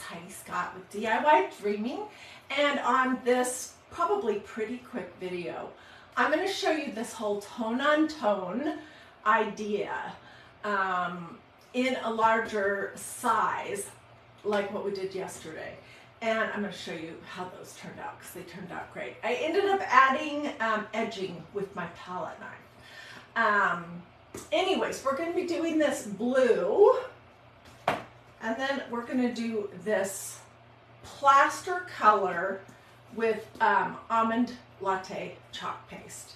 it's Hiedi Scott with DIY and on this probably pretty quick video, I'm going to show you this whole tone-on-tone idea in a larger size like what we did yesterday. And I'm going to show you how those turned out because they turned out great. I ended up adding edging with my palette knife. Anyways, we're going to be doing this blue, and then we're going to do this plaster color with almond latte chalk paste.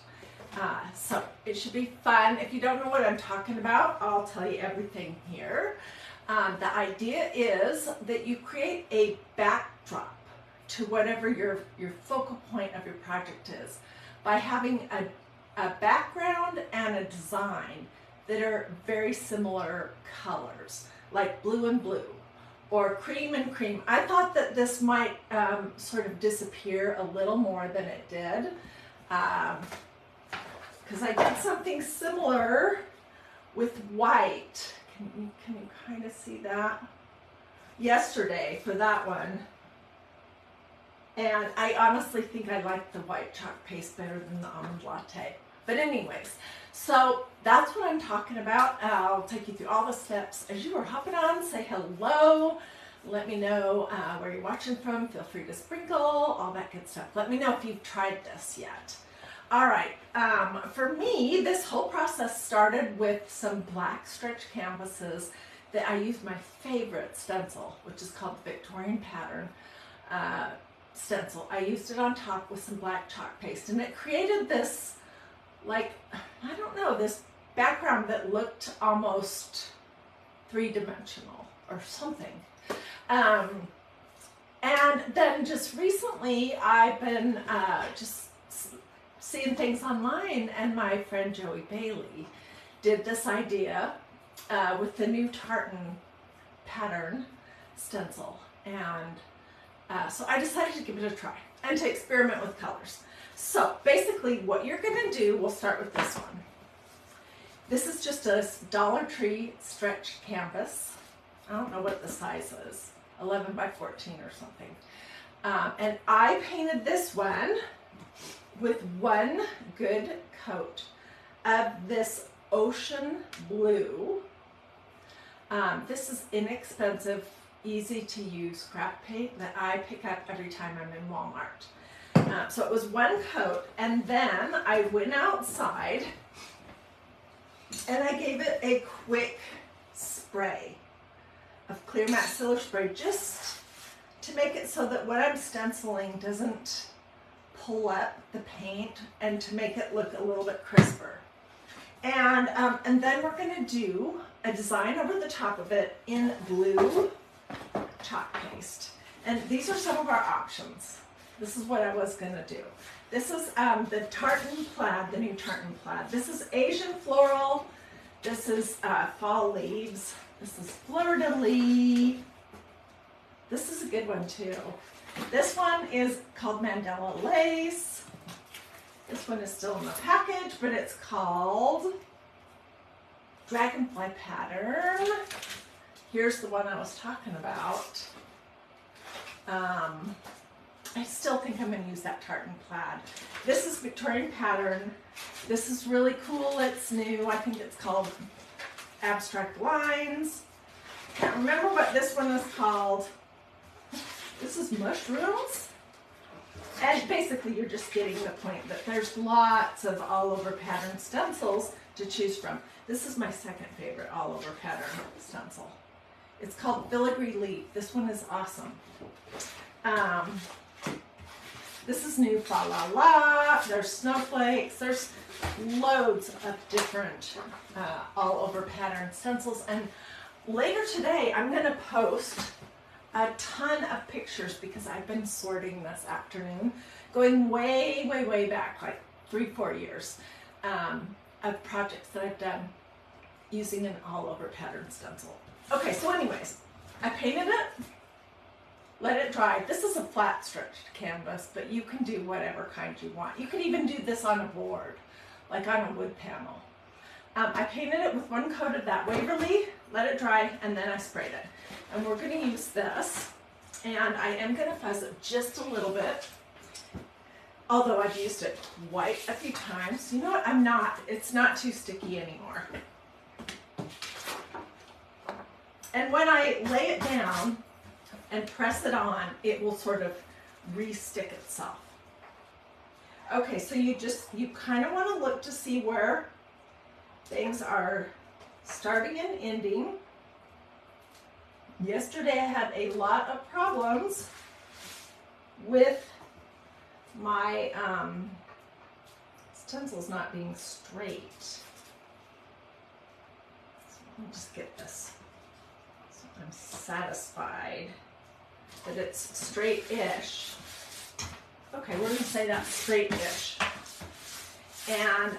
So it should be fun. If you don't know what I'm talking about, I'll tell you everything here. The idea is that you create a backdrop to whatever your focal point of your project is by having a background and a design that are very similar colors, like blue and blue or cream and cream. I thought that this might sort of disappear a little more than it did because I did something similar with white. Can you kind of see that? Yesterday for that one. And I honestly think I like the white chalk paste better than the almond latte. But anyways, so that's what I'm talking about. I'll take you through all the steps. As you are hopping on, say hello. Let me know where you're watching from. Feel free to sprinkle, all that good stuff. Let me know if you've tried this yet. All right, for me, this whole process started with some black stretch canvases that I used my favorite stencil, which is called the Victorian Pattern stencil. I used it on top with some black chalk paste, and it created this, like, I don't know, this background that looked almost three-dimensional or something. And then just recently, I've been just seeing things online, and my friend Joey Bailey did this idea with the new tartan pattern stencil, and so I decided to give it a try and to experiment with colors. So basically what you're going to do, we'll start with this one. This is just a Dollar Tree stretch canvas. I don't know what the size is, 11 by 14 or something. And I painted this one with one good coat of this ocean blue. This is inexpensive, easy to use craft paint that I pick up every time I'm in Walmart. So it was one coat, and then I went outside and I gave it a quick spray of clear matte sealer spray just to make it so that what I'm stenciling doesn't pull up the paint, and to make it look a little bit crisper. And then we're going to do a design over the top of it in blue chalk paste. And these are some of our options. This is what I was going to do. This is the tartan plaid, the new tartan plaid. This is Asian floral. This is fall leaves. This is fleur-de-lis. This is a good one too. This one is called Mandela Lace. This one is still in the package, but it's called Dragonfly Pattern. Here's the one I was talking about. I still think I'm going to use that tartan plaid. This is Victorian Pattern. This is really cool. It's new. I think it's called Abstract Lines. Can't remember what this one is called. This is Mushrooms. And basically you're just getting the point that there's lots of all over pattern stencils to choose from. This is my second favorite all over pattern stencil. It's called Filigree Leaf. This one is awesome. This is new Fa La La. There's snowflakes. There's loads of different all over pattern stencils. And later today I'm going to post a ton of pictures because I've been sorting this afternoon, going way, way, way back, like 3-4 years, of projects that I've done using an all over pattern stencil. Okay, so anyways, I painted it, let it dry. This is a flat stretched canvas, but you can do whatever kind you want. You can even do this on a board, like on a wood panel. I painted it with one coat of that Waverly, let it dry, and then I sprayed it. And we're going to use this And I am going to fuzz it just a little bit, although I've used it quite a few times. You know what? It's not too sticky anymore. And when I lay it down and press it on, it will sort of re-stick itself. Okay, so you kind of want to look to see where things are starting and ending. Yesterday I had a lot of problems with my stencils not being straight. So let me just get this. So I'm satisfied that it's straight-ish. Okay, we're going to say that's straight-ish. And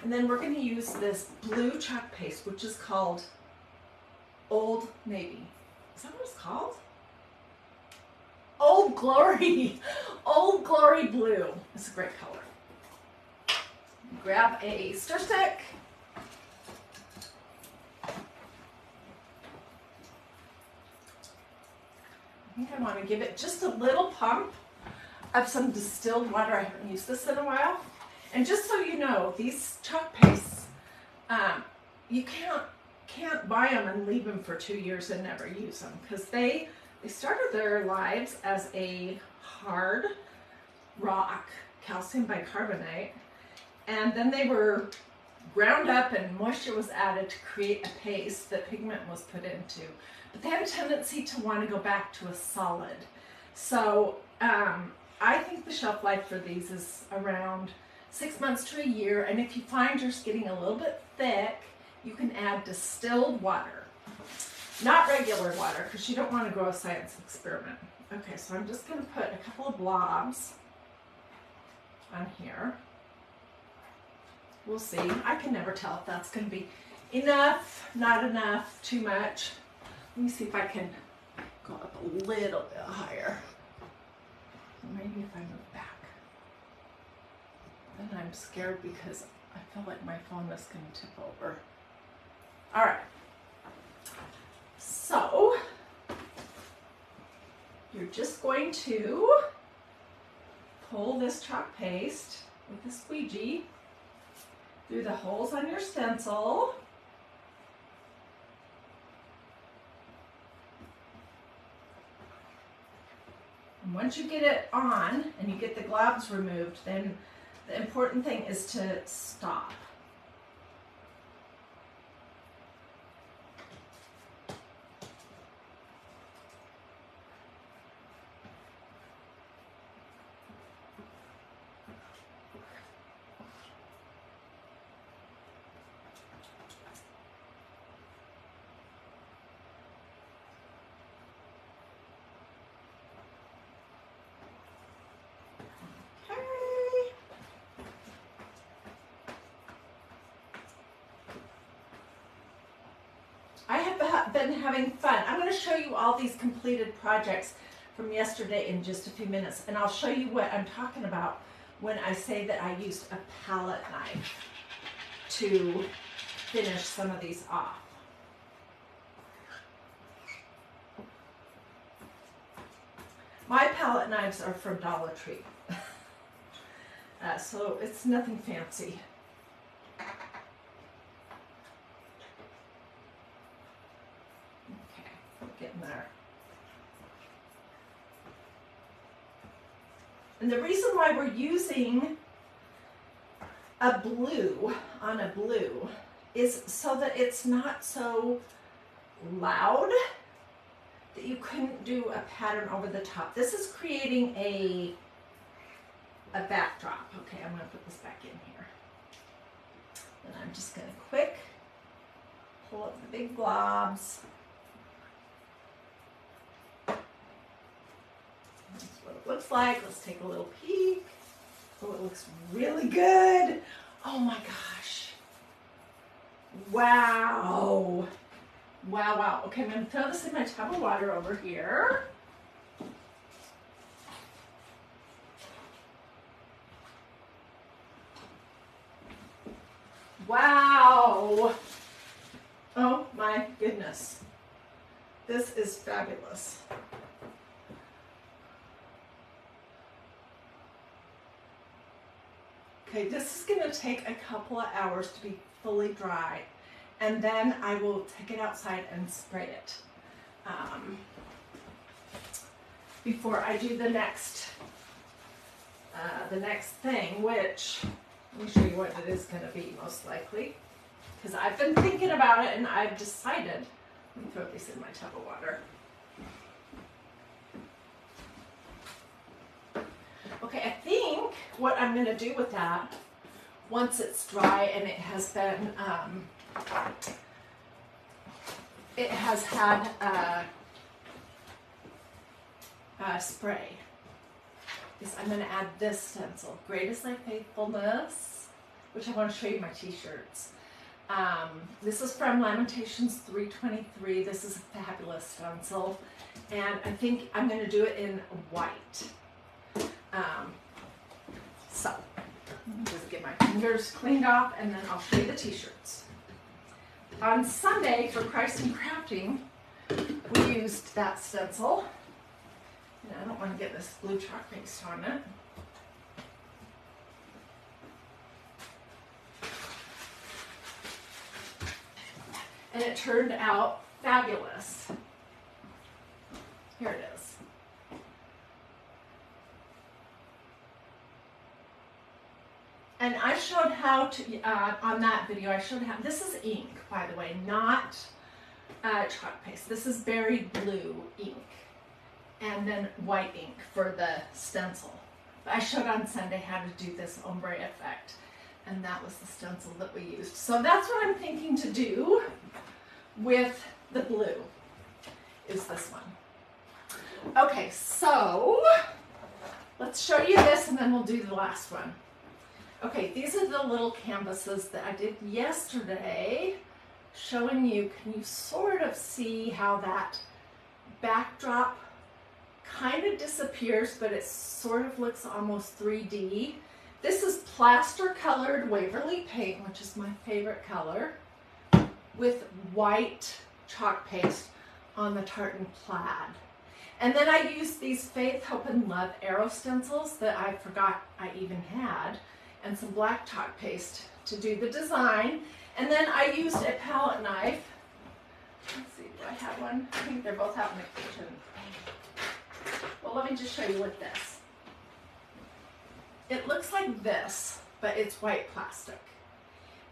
then we're going to use this blue chalk paste, which is called Old Navy. Is that what it's called? Old Glory. Old Glory Blue. It's a great color. Grab a stir stick. I think I want to give it just a little pump of some distilled water. I haven't used this in a while. And just so you know, these chalk pastes, you can't buy them and leave them for 2 years and never use them, because they started their lives as a hard rock, calcium bicarbonate, and then they were ground up and moisture was added to create a paste that pigment was put into. But they have a tendency to want to go back to a solid. So I think the shelf life for these is around 6 months to a year, and if you find yours getting a little bit thick, you can add distilled water. Not regular water, because you don't want to grow a science experiment. Okay, so I'm just going to put a couple of blobs on here. We'll see. I can never tell if that's going to be enough, not enough, too much. Let me see if I can go up a little bit higher. Maybe if I move back. Then I'm scared because I feel like my phone is going to tip over. All right. So you're just going to pull this chalk paste with a squeegee through the holes on your stencil. And once you get it on and you get the globs removed, then the important thing is to stop. I have been having fun. I'm going to show you all these completed projects from yesterday in just a few minutes, and I'll show you what I'm talking about when I say that I used a palette knife to finish some of these off. My palette knives are from Dollar Tree, so it's nothing fancy. Getting there. And the reason why we're using a blue on a blue is so that it's not so loud that you couldn't do a pattern over the top. This is creating a backdrop. Okay, I'm going to put this back in here. And I'm just going to quick pull up the big globs. That's what it looks like. Let's take a little peek. Oh, it looks really good. Oh my gosh. Wow. Wow, wow. Okay, I'm going to throw this in my tub of water over here. Wow. Oh my goodness. This is fabulous. Okay, this is going to take a couple of hours to be fully dry, and then I will take it outside and spray it before I do the next thing, which, let me show you what it is going to be most likely, because I've been thinking about it and I've decided. Let me throw this in my tub of water. Okay, I think what I'm going to do with that, once it's dry and it has been, it has had spray, is I'm going to add this stencil, Greatest Thy Faithfulness, which I want to show you my t-shirts. This is from Lamentations 3:23. This is a fabulous stencil, and I think I'm going to do it in white. So, just get my fingers cleaned off and then I'll show you the t-shirts. On Sunday for Christ and Crafting, we used that stencil. And I don't want to get this blue chalk paste on it. And it turned out fabulous. Here it is. And I showed how to, on that video, I showed how, this is ink, by the way, not chalk paste. This is berry blue ink. And then white ink for the stencil. But I showed on Sunday how to do this ombre effect. And that was the stencil that we used. So that's what I'm thinking to do with the blue, is this one. Okay, so let's show you this and then we'll do the last one. Okay, these are the little canvases that I did yesterday, showing you, can you sort of see how that backdrop kind of disappears, but it sort of looks almost 3D. This is plaster colored Waverly paint, which is my favorite color, with white chalk paste on the tartan plaid. And then I used these Faith, Hope, and Love arrow stencils that I forgot I even had, and some black chalk paste to do the design. And then I used a palette knife. Let's see, do I have one? I think they're both out in the kitchen. Well, let me just show you with this. It looks like this, but it's white plastic.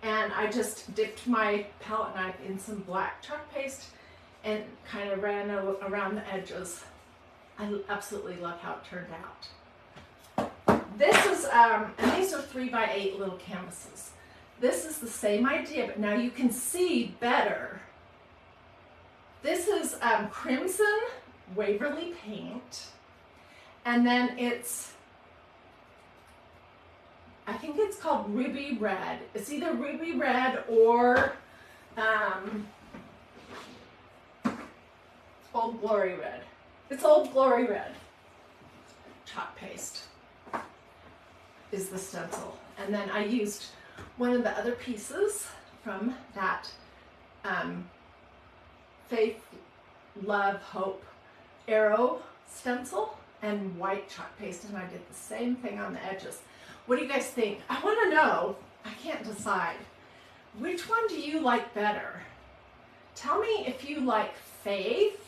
And I just dipped my palette knife in some black chalk paste and kind of ran around the edges. I absolutely love how it turned out. This is, and these are 3x8 little canvases. This is the same idea, but now you can see better. This is Crimson Waverly paint, and then it's, I think it's called Ruby Red. It's either Ruby Red or Old Glory Red. It's Old Glory Red. Chalk paste is the stencil. And then I used one of the other pieces from that Faith, Love, Hope arrow stencil and white chalk paste, and I did the same thing on the edges. What do you guys think? I want to know. I can't decide. Which one do you like better? Tell me if you like Faith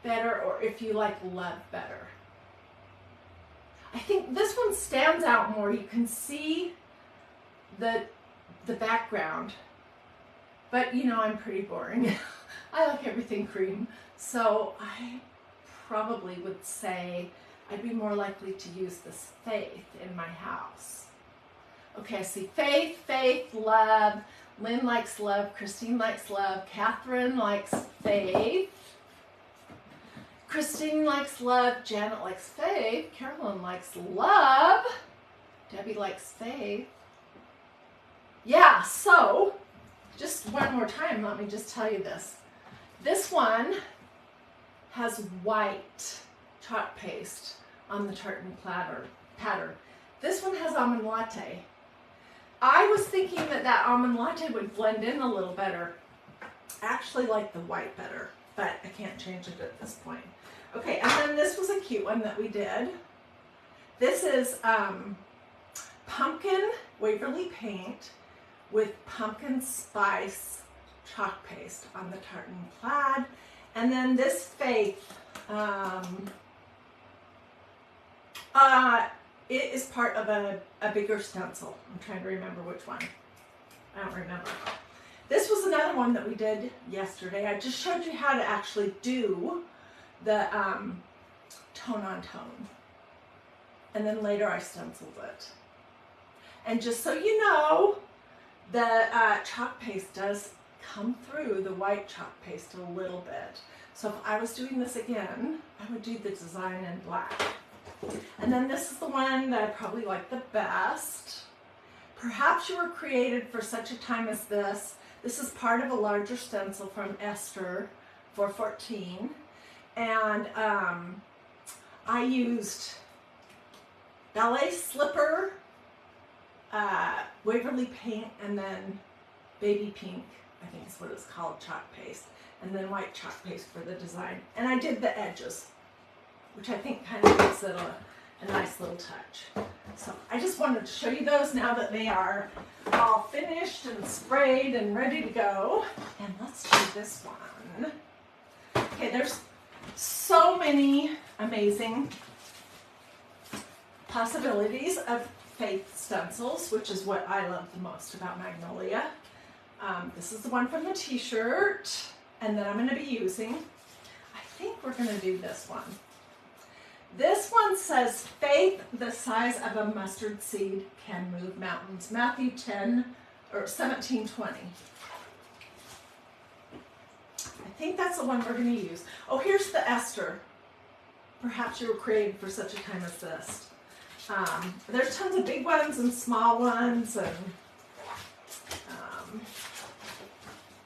better or if you like Love better. I think this one stands out more. You can see the background, but you know I'm pretty boring. I like everything cream, so I probably would say I'd be more likely to use this Faith in my house. Okay, I see Faith, Faith, Love. Lynn likes Love. Christine likes Love. Catherine likes Faith. Christine likes Love. Janet likes Faith. Carolyn likes Love. Debbie likes Faith. Yeah, so just one more time, let me just tell you this. This one has white chalk paste on the tartan pattern. This one has almond latte. I was thinking that almond latte would blend in a little better. I actually like the white better. but I can't change it at this point. Okay, and then this was a cute one that we did. This is pumpkin Waverly paint with pumpkin spice chalk paste on the tartan plaid. And then this Faith, it is part of a bigger stencil. I'm trying to remember which one. I don't remember. This was another one that we did yesterday. I just showed you how to actually do the tone on tone. And then later I stenciled it. And just so you know, the chalk paste does come through the white chalk paste a little bit. So if I was doing this again, I would do the design in black. And then this is the one that I probably like the best. Perhaps you were created for such a time as this. This is part of a larger stencil from Esther 414. And I used ballet slipper, Waverly paint, and then baby pink, I think is what it's called, chalk paste, and then white chalk paste for the design. And I did the edges, which I think kind of gives it a nice little touch. So I just wanted to show you those now that they are all finished and sprayed and ready to go. And let's do this one. Okay, there's so many amazing possibilities of Faith stencils, which is what I love the most about Magnolia. This is the one from the t-shirt, and then I'm going to be using, I think we're going to do this one. This one says, Faith the size of a mustard seed can move mountains. Matthew 10 or 17:20. I think that's the one we're going to use. Oh, here's the Esther. Perhaps you were created for such a time as this. There's tons of big ones and small ones, and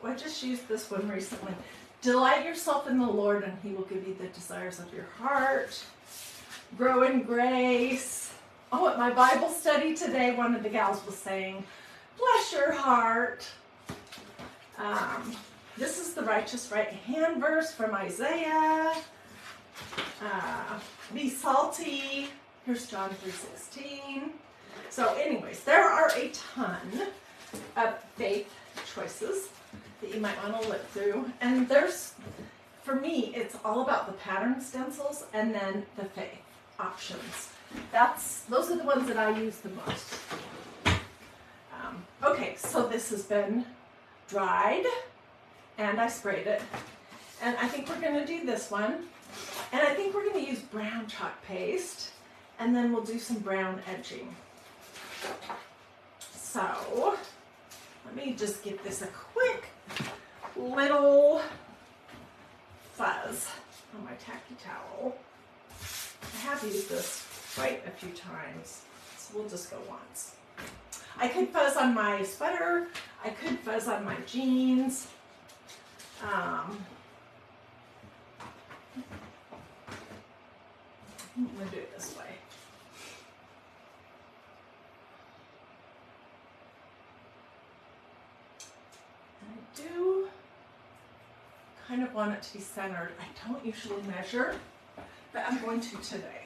well, I just used this one recently. Delight yourself in the Lord, and He will give you the desires of your heart. Grow in grace. Oh, at my Bible study today, one of the gals was saying, bless your heart. This is the righteous right hand verse from Isaiah. Be salty. Here's John 3:16. So anyways, there are a ton of Faith choices that you might want to look through. And there's, for me, it's all about the pattern stencils and then the Faith options. Those are the ones that I use the most. Okay, so this has been dried and I sprayed it. And I think we're going to do this one. And I think we're going to use brown chalk paste. And then we'll do some brown edging. So, let me just give this a quick little fuzz on my tacky towel. I have used this quite a few times, so we'll just go once. I could fuzz on my sweater, I could fuzz on my jeans. I'm going to do it this way. I do kind of want it to be centered. I don't usually measure, but I'm going to today.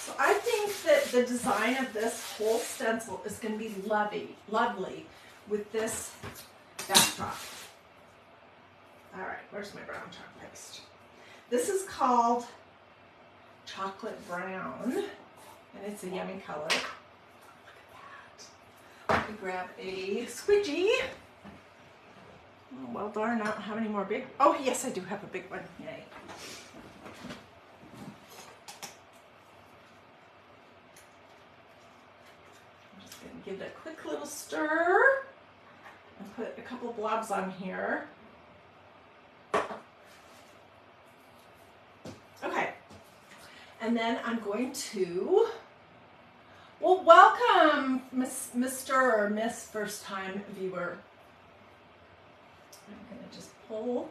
So I think that the design of this whole stencil is going to be lovely with this backdrop. All right, where's my brown chalk paste? This is called Chocolate Brown, and it's a yummy color. Look at that. Let me grab a squidgy. Oh, well darn, I don't have any more big. Oh, yes, I do have a big one. Yay. Give it a quick little stir and put a couple blobs on here. Okay, And then I'm going to, well, welcome, Mr. or Miss First Time Viewer. I'm going to just pull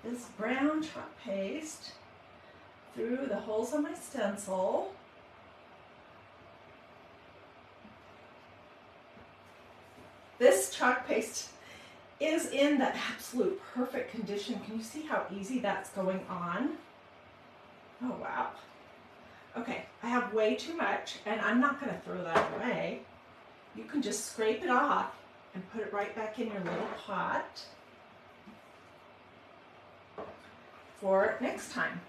this brown chalk paste through the holes on my stencil. This chalk paste is in the absolute perfect condition. Can you see how easy that's going on? Oh, wow. Okay, I have way too much, and I'm not going to throw that away. You can just scrape it off and put it right back in your little pot for next time.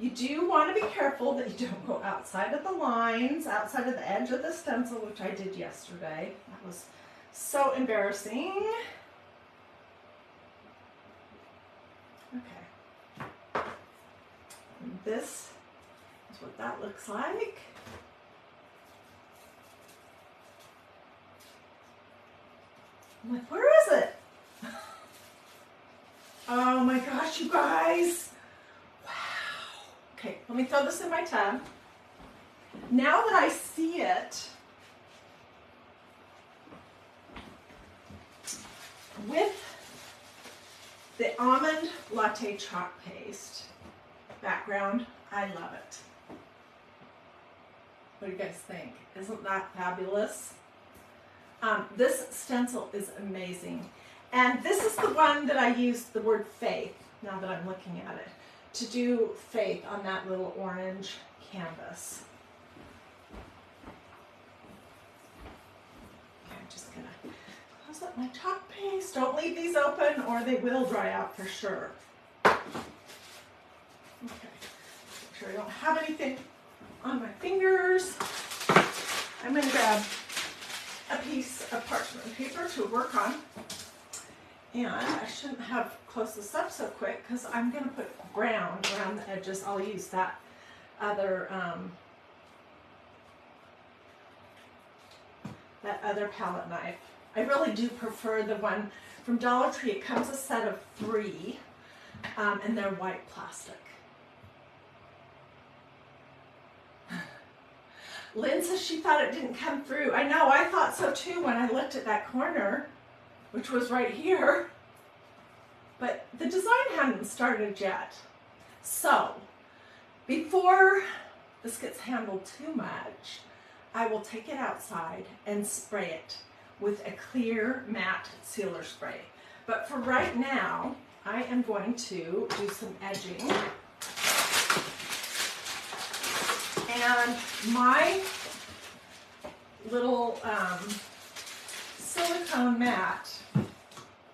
You do want to be careful that you don't go outside of the lines, outside of the edge of the stencil, which I did yesterday. That was so embarrassing. Okay. And this is what that looks like. I'm like, where is it? Oh my gosh, you guys. Wow. Okay, let me throw this in my tub. Now that I see it, with the almond latte chalk paste background, I love it. What do you guys think? Isn't that fabulous? This stencil is amazing. And this is the one that I used the word faith, now that I'm looking at it, to do faith on that little orange canvas. Okay, I'm just gonna close up my chalk paste. Don't leave these open or they will dry out for sure. Okay, make sure I don't have anything on my fingers. I'm gonna grab a piece of parchment paper to work on. And I shouldn't have closed this up so quick because I'm going to put brown around the edges. I'll use that other palette knife. I really do prefer the one from Dollar Tree. It comes a set of 3 and they're white plastic. Lynn says she thought it didn't come through. I know, I thought so too when I looked at that corner, which was right here, but the design hadn't started yet. So, before this gets handled too much, I will take it outside and spray it with a clear matte sealer spray. But for right now, I am going to do some edging. And my little silicone mat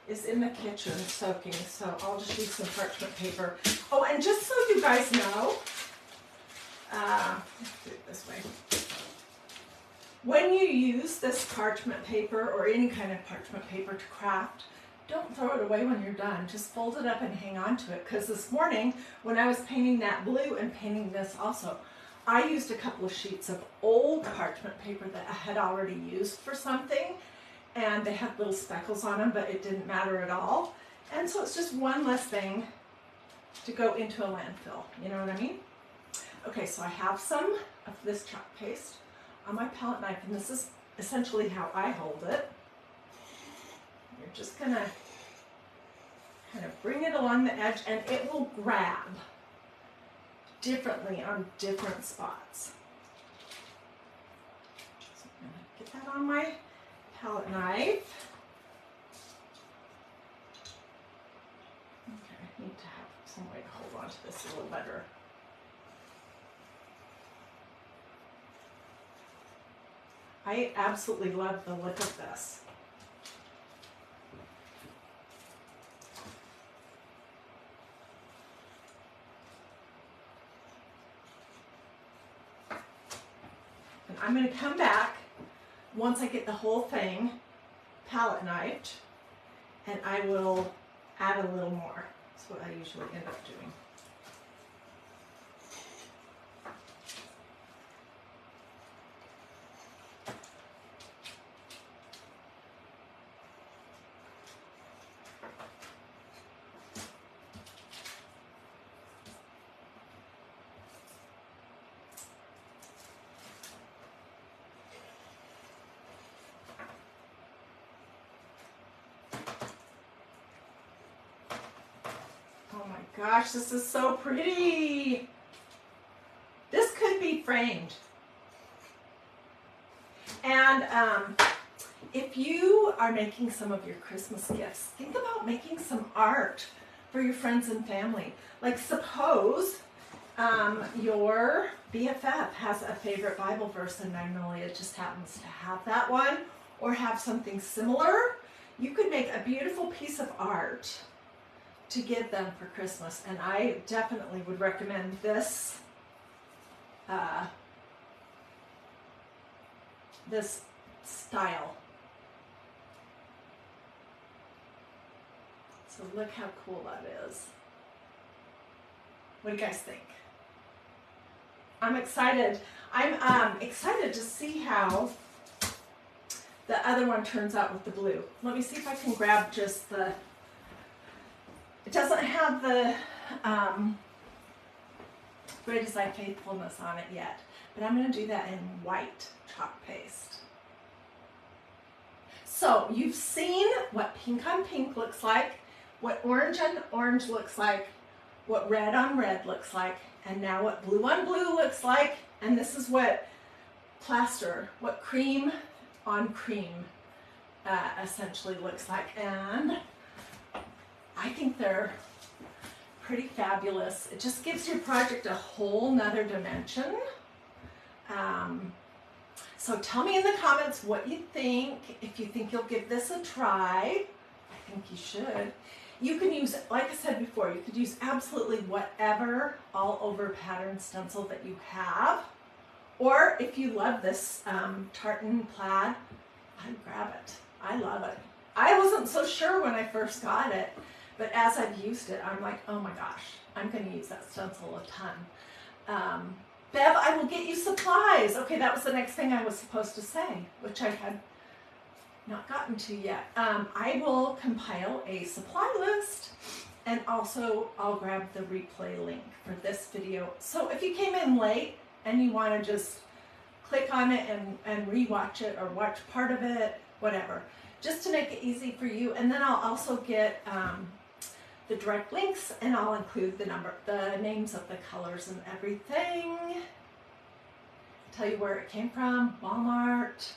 is in the kitchen soaking, so I'll just use some parchment paper. Oh, and just so you guys know, let's do it this way. When you use this parchment paper or any kind of parchment paper to craft, don't throw it away when you're done. Just fold it up and hang on to it. Because this morning, when I was painting that blue and painting this also, I used a couple of sheets of old parchment paper that I had already used for something, and they had little speckles on them, but it didn't matter at all. And so it's just one less thing to go into a landfill. You know what I mean? Okay, so I have some of this chalk paste on my palette knife, and this is essentially how I hold it. You're just gonna kind of bring it along the edge, and it will grab differently on different spots. So I'm gonna get that on my palette knife. Okay, I need to have some way to hold on to this a little better. I absolutely love the look of this. And I'm going to come back once I get the whole thing palette knifed, and I will add a little more. That's what I usually end up doing. gosh, this is so pretty. This could be framed. And if you are making some of your Christmas gifts, think about making some art for your friends and family. Like suppose your BFF has a favorite Bible verse and Magnolia just happens to have that one or have something similar. You could make a beautiful piece of art to give them for Christmas. And I definitely would recommend this this style. So look how cool that is. What do you guys think? I'm excited. I'm excited to see how the other one turns out with the blue. Let me see if I can grab just the, it doesn't have the Great is Thy Faithfulness on it yet, but I'm going to do that in white chalk paste. So you've seen what pink on pink looks like, what orange on orange looks like, what red on red looks like, and now what blue on blue looks like, and this is what plaster, what cream on cream essentially looks like. And I think they're pretty fabulous. It just gives your project a whole nother dimension. So tell me in the comments what you think, if you think you'll give this a try. I think you should. You can use, like I said before, you could use absolutely whatever all over pattern stencil that you have. Or if you love this tartan plaid, I'd grab it. I love it. I wasn't so sure when I first got it, but as I've used it, I'm like, oh my gosh, I'm going to use that stencil a ton. Bev, I will get you supplies. Okay, that was the next thing I was supposed to say, which I had not gotten to yet. I will compile a supply list, and also I'll grab the replay link for this video. So if you came in late and you want to just click on it and rewatch it or watch part of it, whatever, just to make it easy for you. And then I'll also get the direct links, and I'll include the names of the colors and everything. Tell you where it came from, Walmart,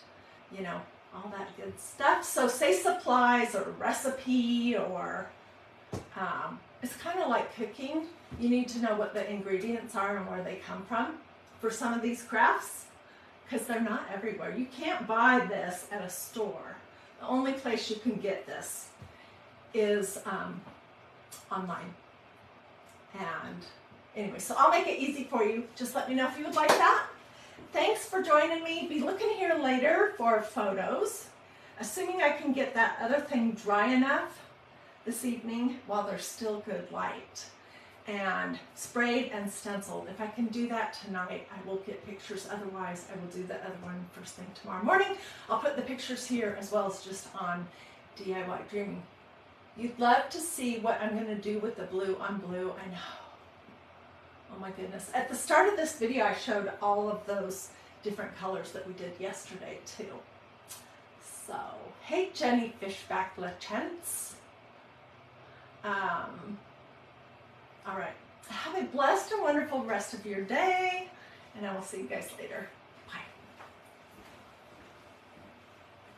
you know, all that good stuff. So say supplies or recipe, or it's kind of like cooking. You need to know what the ingredients are and where they come from for some of these crafts, because they're not everywhere. You can't buy this at a store. The only place you can get this is online. And anyway, so I'll make it easy for you. Just let me know if you would like that. Thanks for joining me. Be looking here later for photos, assuming I can get that other thing dry enough this evening while there's still good light, and sprayed and stenciled. If I can do that tonight, I will get pictures. Otherwise, I will do the other one first thing tomorrow morning. I'll put the pictures here as well as just on DIY Dreaming. You'd love to see what I'm going to do with the blue on blue. I know. Oh my goodness. At the start of this video, I showed all of those different colors that we did yesterday too. So, hey Jenny Fishback LaChance. All right. Have a blessed and wonderful rest of your day, and I will see you guys later.